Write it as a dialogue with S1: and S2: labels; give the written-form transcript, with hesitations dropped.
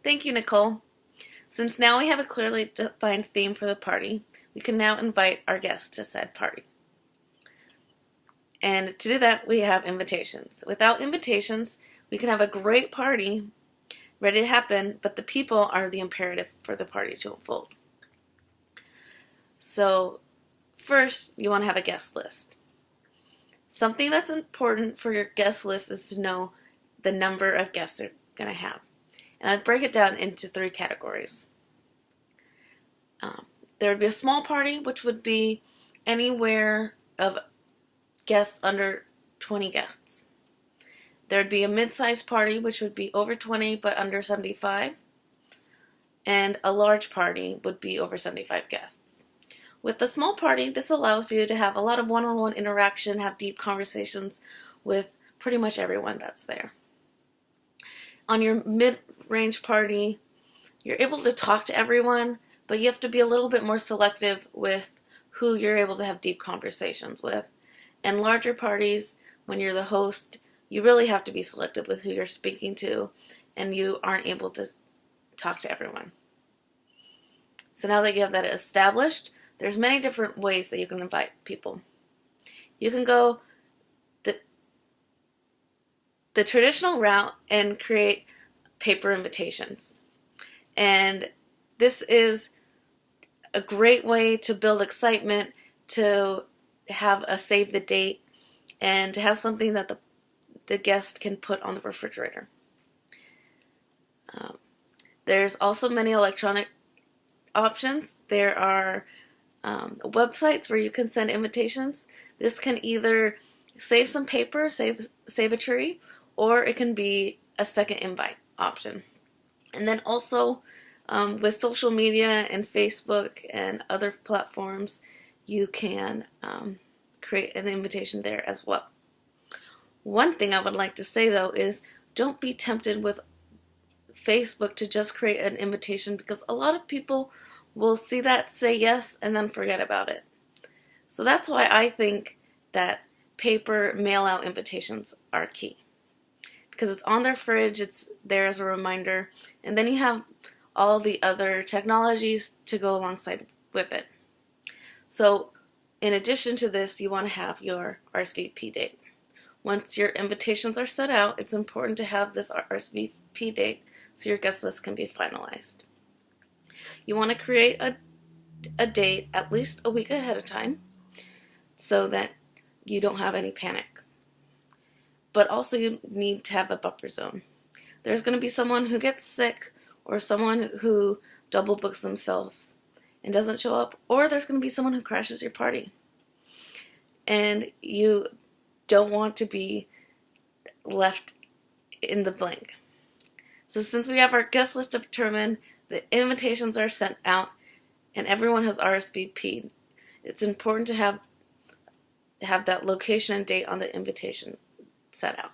S1: Thank you, Nicole. Since now we have a clearly defined theme for the party, we can now invite our guests to said party. And to do that, we have invitations. Without invitations, we can have a great party ready to happen, but the people are the imperative for the party to unfold. So, first, you want to have a guest list. Something that's important for your guest list is to know the number of guests you're going to have. And I'd break it down into 3 categories. There would be a small party, which would be anywhere of guests under 20 guests. There would be a mid-sized party, which would be over 20 but under 75. And a large party would be over 75 guests. With the small party, this allows you to have a lot of one-on-one interaction, have deep conversations with pretty much everyone that's there. On your mid-range party, you're able to talk to everyone, but you have to be a little bit more selective with who you're able to have deep conversations with. And larger parties, when you're the host, you really have to be selective with who you're speaking to, and you aren't able to talk to everyone. So now that you have that established, there's many different ways that you can invite people. You can go the traditional route and create paper invitations. And this is a great way to build excitement, to have a save the date, and to have something that the guest can put on the refrigerator. There's also many electronic options. There are websites where you can send invitations. This can either save some paper, save a tree, or it can be a second invite option. And then also with social media and Facebook and other platforms, you can create an invitation there as well. One thing I would like to say though is don't be tempted with Facebook to just create an invitation, because a lot of people will see that, say yes, and then forget about it. So that's why I think that paper mail-out invitations are key, because it's on their fridge, it's there as a reminder, and then you have all the other technologies to go alongside with it. So in addition to this, you want to have your RSVP date. Once your invitations are set out, it's important to have this RSVP date so your guest list can be finalized. You want to create a date at least a week ahead of time so that you don't have any panic. But also you need to have a buffer zone. There's going to be someone who gets sick, or someone who double books themselves and doesn't show up, or there's going to be someone who crashes your party. And you don't want to be left in the blank. So since we have our guest list determined, the invitations are sent out, and everyone has RSVP'd, it's important to have that location and date on the invitation set out.